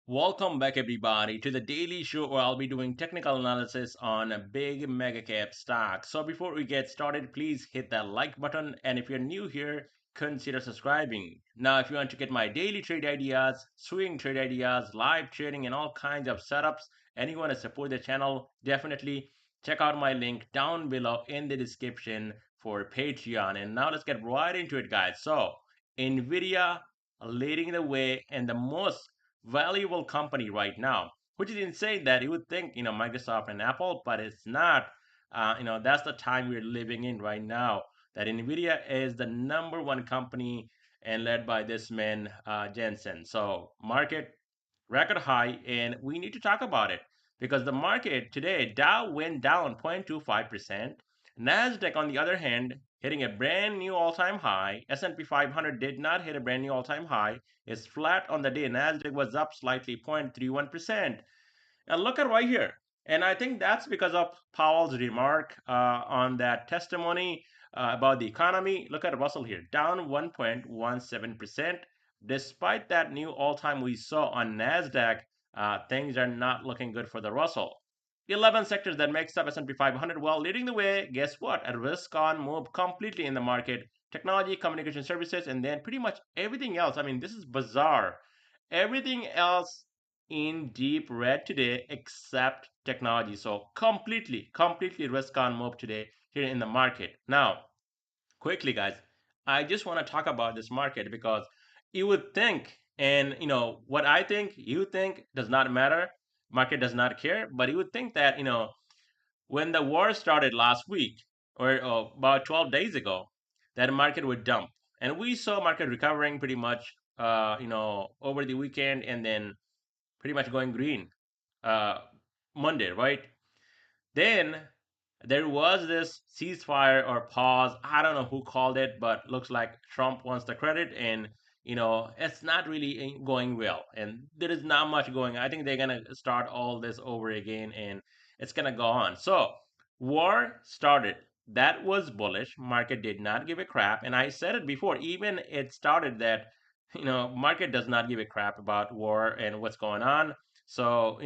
Welcome back, everybody, to the daily show where I'll be doing technical analysis on a big mega cap stock. So, before we get started, please hit that like button. And if you're new here, consider subscribing. Now, if you want to get my daily trade ideas, swing trade ideas, live trading, and all kinds of setups, and you want to support the channel, definitely check out my link down below in the description for Patreon. And now, let's get right into it, guys. So, Nvidia leading the way and the most valuable company right now, which is insane that you would think, Microsoft and Apple, but it's not. That's the time we're living in right now. That Nvidia is the number one company and led by this man, Jensen. So market record high, and we need to talk about it because the market today, Dow went down 0.25%. Nasdaq, on the other hand, hitting a brand new all-time high. S&P 500 did not hit a brand new all-time high. It's flat on the day. Nasdaq was up slightly 0.31%. And look at right here. And I think that's because of Powell's remark on that testimony about the economy. Look at Russell here, down 1.17%. Despite that new all-time we saw on Nasdaq, things are not looking good for the Russell. 11 sectors that makes up S&P 500. Well, leading the way, guess what? A risk-on move completely in the market. Technology, communication services, and then pretty much everything else. I mean, this is bizarre. Everything else in deep red today except technology. So completely risk on move today here in the market. Now, quickly, guys, I just want to talk about this market because you would think, and what I think, you think does not matter. Market does not care, but you would think that when the war started last week or about 12 days ago, that market would dump, and we saw market recovering pretty much, over the weekend, and then pretty much going green uh, Monday, right? Then there was this ceasefire or pause. I don't know who called it, but looks like Trump wants the credit, and it's not really going well, and there is not much going. I think they're gonna start all this over again, and it's gonna go on. So war started. That was bullish. Market did not give a crap, and I said it before. Even it started that market does not give a crap about war and what's going on. So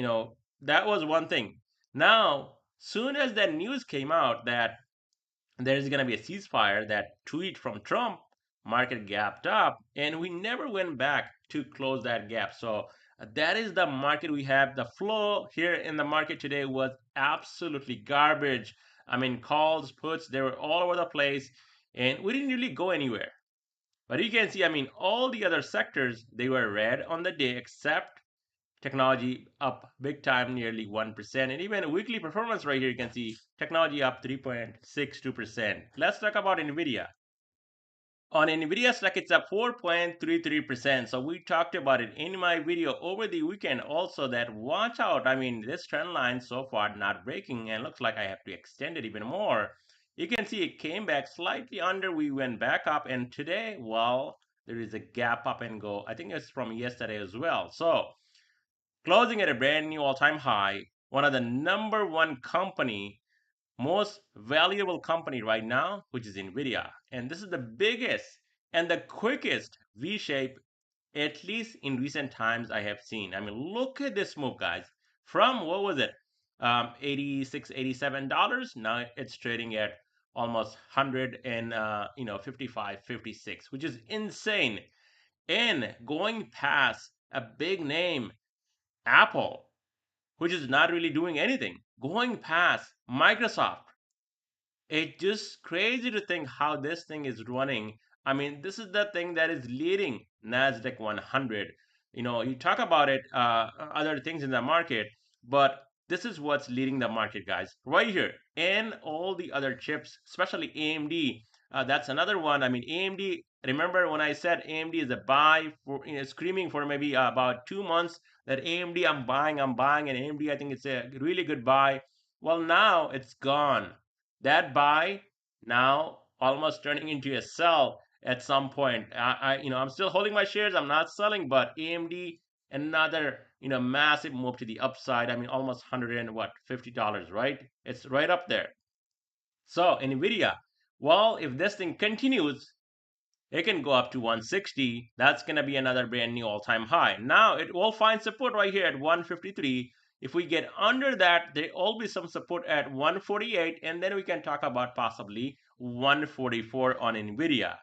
that was one thing. Now, soon as that news came out that there's going to be a ceasefire, that tweet from Trump, market gapped up, and we never went back to close that gap. So that is the market we have. The flow here in the market today was absolutely garbage. I mean, calls, puts, they were all over the place, and we didn't really go anywhere. But you can see, I mean, all the other sectors, they were red on the day except technology up big time, nearly 1%. And even weekly performance right here, you can see technology up 3.62%. Let's talk about Nvidia. On Nvidia stock, it's up 4.33%. So we talked about it in my video over the weekend also, that watch out. I mean, this trend line so far not breaking, and looks like I have to extend it even more. You can see it came back slightly under. We went back up, and today, well, there is a gap up and go. I think it's from yesterday as well. So closing at a brand new all-time high, one of the number one company, most valuable company right now, which is Nvidia. And this is the biggest and the quickest V-shape, at least in recent times, I have seen. I mean, look at this move, guys. From what was it? 86, $87. Now it's trading at almost 100 and 55, 56, which is insane. And going past a big name, Apple, which is not really doing anything, going past Microsoft. It's just crazy to think how this thing is running. I mean, this is the thing that is leading Nasdaq 100. You talk about it, other things in the market, but this is what's leading the market, guys, right here. And all the other chips, especially AMD. That's another one. I mean, AMD. Remember when I said AMD is a buy for, screaming for maybe about 2 months that AMD I'm buying, and AMD I think it's a really good buy. Well, now it's gone. That buy now almost turning into a sell at some point. I'm still holding my shares. I'm not selling, but AMD, another massive move to the upside. I mean, almost 100 and what, $50, right? It's right up there. So Nvidia, well, if this thing continues, It can go up to 160. That's going to be another brand new all-time high. Now it will find support right here at 153. If we get under that, there will be some support at 148, and then we can talk about possibly 144 on Nvidia.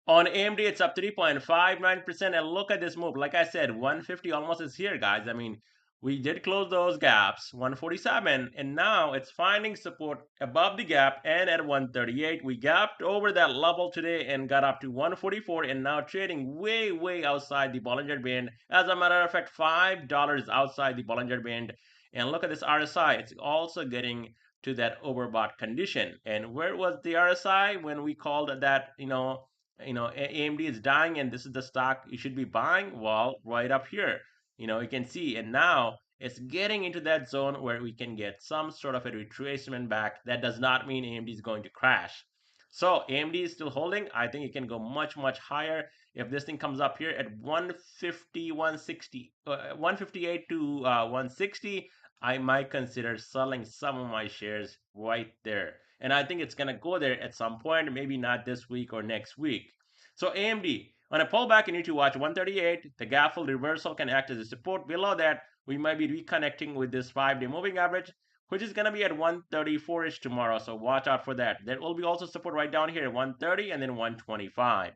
On AMD, it's up 3.59%. And look at this move. Like I said, 150 almost is here, guys. I mean, we did close those gaps, 147, and now it's finding support above the gap and at 138. We gapped over that level today and got up to 144 and now trading way, way outside the Bollinger Band. As a matter of fact, $5 outside the Bollinger Band. And look at this RSI. It's also getting to that overbought condition. And where was the RSI when we called that, AMD is dying and this is the stock you should be buying? Well, right up here, you can see, and now it's getting into that zone where we can get some sort of a retracement back. That does not mean AMD is going to crash. So AMD is still holding. I think it can go much, much higher. If this thing comes up here at 150, 160, 158 to 160, I might consider selling some of my shares right there. And I think it's going to go there at some point, maybe not this week or next week. So AMD, on a pullback, you need to watch 138. The gap fill reversal can act as a support. Below that, we might be reconnecting with this 5-day moving average, which is going to be at 134-ish tomorrow. So watch out for that. There will be also support right down here at 130 and then 125.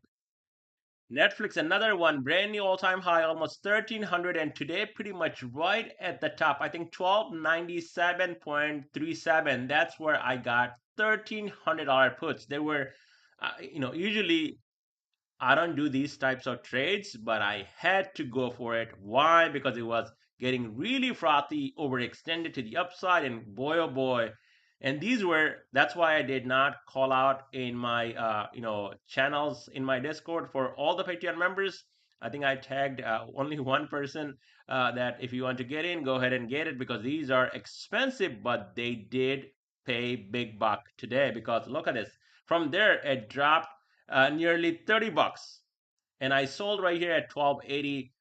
Netflix, another one, brand new all-time high, almost 1,300, and today pretty much right at the top. I think 1297.37. That's where I got $1,300 puts. They were, usually I don't do these types of trades, but I had to go for it. Why? Because it was getting really frothy, overextended to the upside, and boy oh boy. And that's why I did not call out in my channels in my Discord for all the Patreon members. I think I tagged only one person that if you want to get in, go ahead and get it because these are expensive, but they did pay big buck today because look at this. From there, it dropped nearly 30 bucks. And I sold right here at 12.80,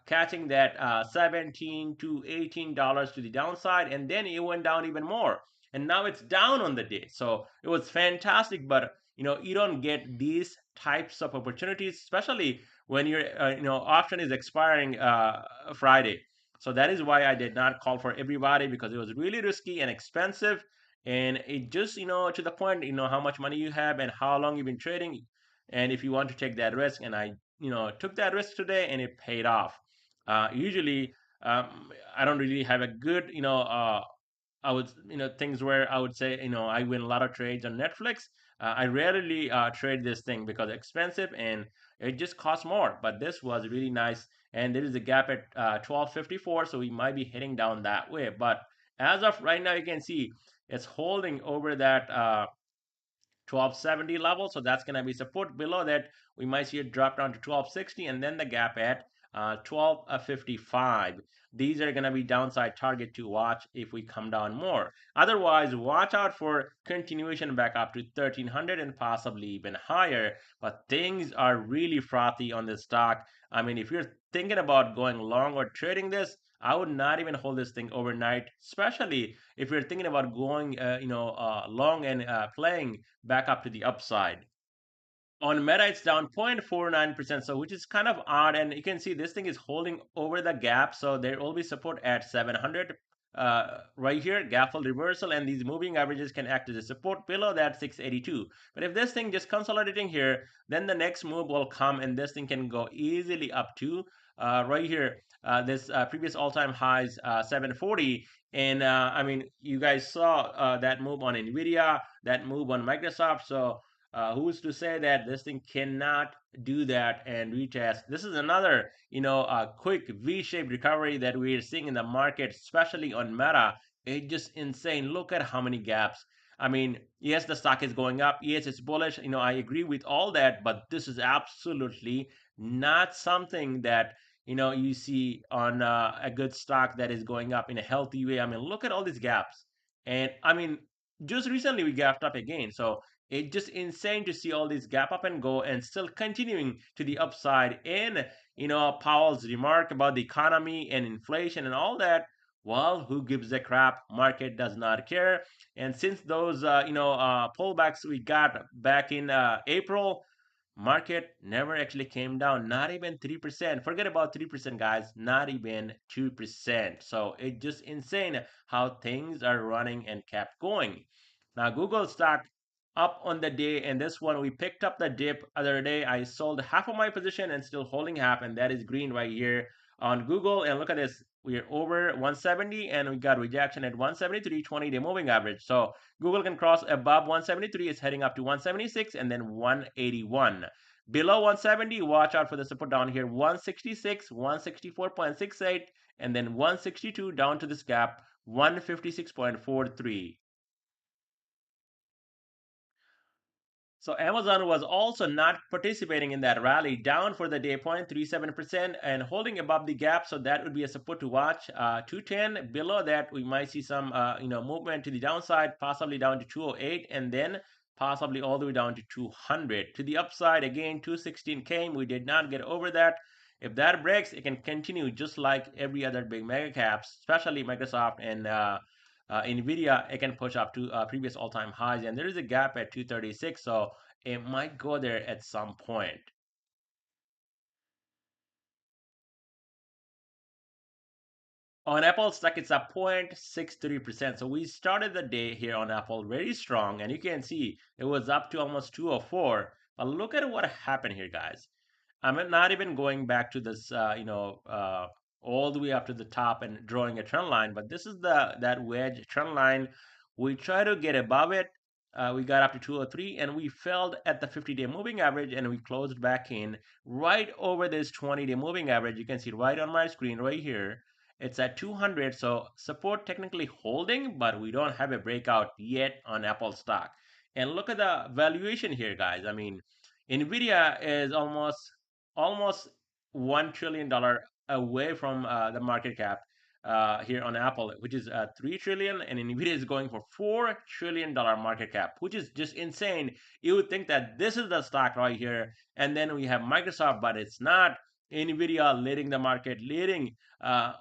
catching that 17 to $18 to the downside, and then it went down even more. And now it's down on the day. So it was fantastic, but you don't get these types of opportunities, especially when your option is expiring Friday. So that is why I did not call for everybody because it was really risky and expensive. And it just, to the point, how much money you have and how long you've been trading and if you want to take that risk. And I took that risk today and it paid off. Usually I don't really have a good I would things where I would say I win a lot of trades on Netflix. I rarely trade this thing because it's expensive and it just costs more, but this was really nice. And there is a gap at 1254, so we might be heading down that way. But as of right now, you can see it's holding over that 1270 level. So that's going to be support. Below that, we might see it drop down to 1260 and then the gap at 1255. These are going to be downside target to watch if we come down more. Otherwise, watch out for continuation back up to 1300 and possibly even higher. But things are really frothy on this stock. I mean, if you're thinking about going long or trading this, I would not even hold this thing overnight, especially if you're thinking about going, long and playing back up to the upside. On Meta, it's down 0.49%, so which is kind of odd. And you can see this thing is holding over the gap, so there will be support at 700 right here, gap fill reversal, and these moving averages can act as a support below that 682. But if this thing just consolidating here, then the next move will come, and this thing can go easily up to right here. This previous all-time highs 740, and I mean, you guys saw that move on Nvidia, that move on Microsoft, so who's to say that this thing cannot do that and retest? This is another, quick V-shaped recovery that we're seeing in the market, especially on Meta. It's just insane. Look at how many gaps. I mean, yes, the stock is going up. Yes, it's bullish. I agree with all that, but this is absolutely not something that you see on a good stock that is going up in a healthy way. I mean, look at all these gaps, and I mean, just recently we gapped up again. So it's just insane to see all these gap up and go and still continuing to the upside. And Powell's remark about the economy and inflation and all that. Well, who gives a crap? Market does not care. And since those pullbacks we got back in April, market never actually came down, not even 3%. Forget about 3%, guys, not even 2%. So it's just insane how things are running and kept going. Now, Google stock up on the day, and this one we picked up the dip other day. I sold half of my position and still holding half, and that is green right here on Google. And look at this, we're over 170 and we got rejection at 173, 20-day moving average. So Google can cross above 173, it's heading up to 176 and then 181. Below 170, watch out for the support down here, 166, 164.68, and then 162 down to this gap, 156.43. So Amazon was also not participating in that rally, down for the day 0.37% and holding above the gap. So that would be a support to watch. 210 below that, we might see some movement to the downside, possibly down to 208, and then possibly all the way down to 200. To the upside again, 216 came. We did not get over that. If that breaks, it can continue just like every other big mega caps, especially Microsoft and Nvidia. It can push up to previous all-time highs, and there is a gap at 236, so it might go there at some point. On Apple stock, it's up 0.63%. So we started the day here on Apple very strong, and you can see it was up to almost 204. But look at what happened here, guys. I'm not even going back to this, all the way up to the top and drawing a trend line, but this is that wedge trend line. We try to get above it. We got up to 203 and we failed at the 50-day moving average and we closed back in right over this 20-day moving average. You can see right on my screen right here. It's at 200, so support technically holding, but we don't have a breakout yet on Apple stock. And look at the valuation here, guys. I mean, Nvidia is almost $1 trillion away from the market cap here on Apple, which is 3 trillion, and Nvidia is going for $4 trillion market cap, which is just insane. You would think that this is the stock right here, and then we have Microsoft, but it's not. Nvidia leading the market, leading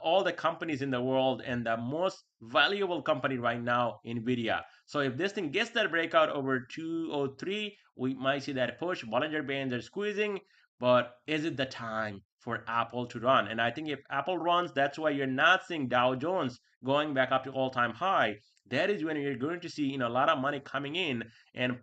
all the companies in the world, and the most valuable company right now, Nvidia. So if this thing gets that breakout over 203, we might see that push. Bollinger Bands are squeezing, but is it the time for Apple to run? And I think if Apple runs, that's why you're not seeing Dow Jones going back up to all-time high. That is when you're going to see a lot of money coming in and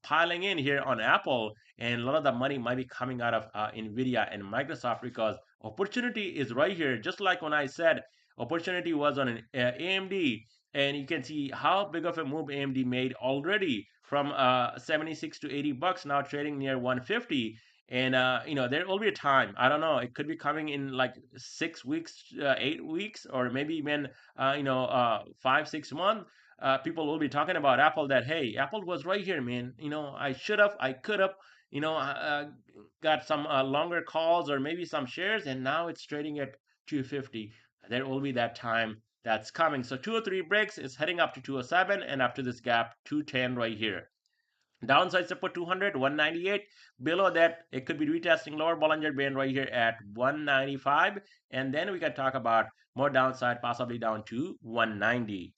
piling in here on Apple, and a lot of the money might be coming out of Nvidia and Microsoft because opportunity is right here. Just like when I said opportunity was on an AMD, and you can see how big of a move AMD made already from 76 to 80 bucks, now trading near 150. And there will be a time, I don't know, it could be coming in like 6 weeks, 8 weeks, or maybe even 5 6 months. People will be talking about Apple, that hey, Apple was right here, man. I should have, I could have, got some longer calls or maybe some shares, and now it's trading at 250. There will be that time that's coming. So 203 breaks is heading up to 207 and up to this gap 210 right here. Downside support 200, 198. Below that, it could be retesting lower Bollinger Band right here at 195. And then we can talk about more downside, possibly down to 190.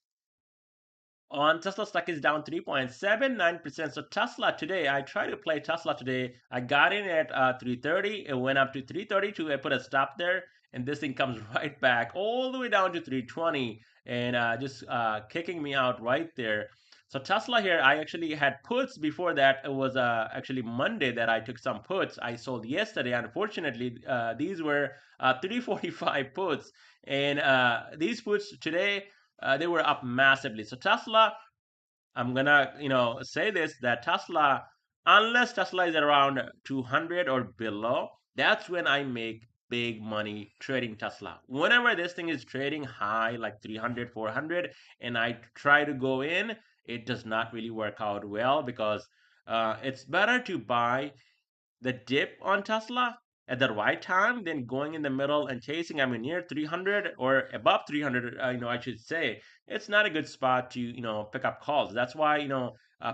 On Tesla stock is down 3.79%. So Tesla today, I tried to play Tesla today. I got in at 330. It went up to 332. I put a stop there, and this thing comes right back all the way down to 320 and just kicking me out right there. So Tesla here, I actually had puts before that. It was actually Monday that I took some puts. I sold yesterday. Unfortunately, these were 345 puts, and these puts today they were up massively. So Tesla, I'm gonna say this, that Tesla, unless Tesla is around 200 or below, that's when I make big money trading Tesla. Whenever this thing is trading high like 300, 400, and I try to go in, it does not really work out well because it's better to buy the dip on Tesla at the right time than going in the middle and chasing. I mean, near 300 or above 300, I should say, it's not a good spot to, pick up calls. That's why,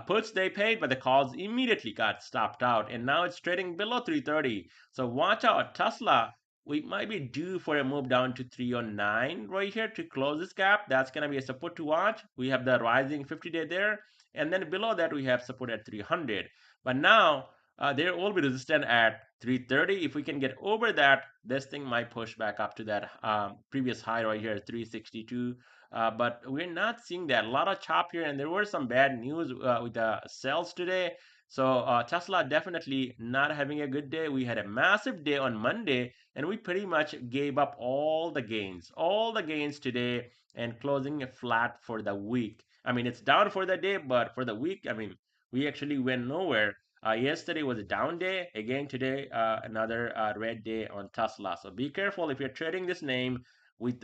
puts they paid, but the calls immediately got stopped out. And now it's trading below 330. So watch out. Tesla, we might be due for a move down to 309 right here to close this gap. That's going to be a support to watch. We have the rising 50-day there. And then below that, we have support at 300. But now, there will be resistance at 330. If we can get over that, this thing might push back up to that previous high right here, 362. But we're not seeing that. A lot of chop here, and there were some bad news with the sales today. So Tesla definitely not having a good day. We had a massive day on Monday, and we pretty much gave up all the gains today, and closing flat for the week. I mean, it's down for the day, but for the week, I mean, we actually went nowhere. Yesterday was a down day. Again today, another red day on Tesla. So be careful if you're trading this name with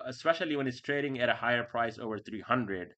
especially when it's trading at a higher price over 300.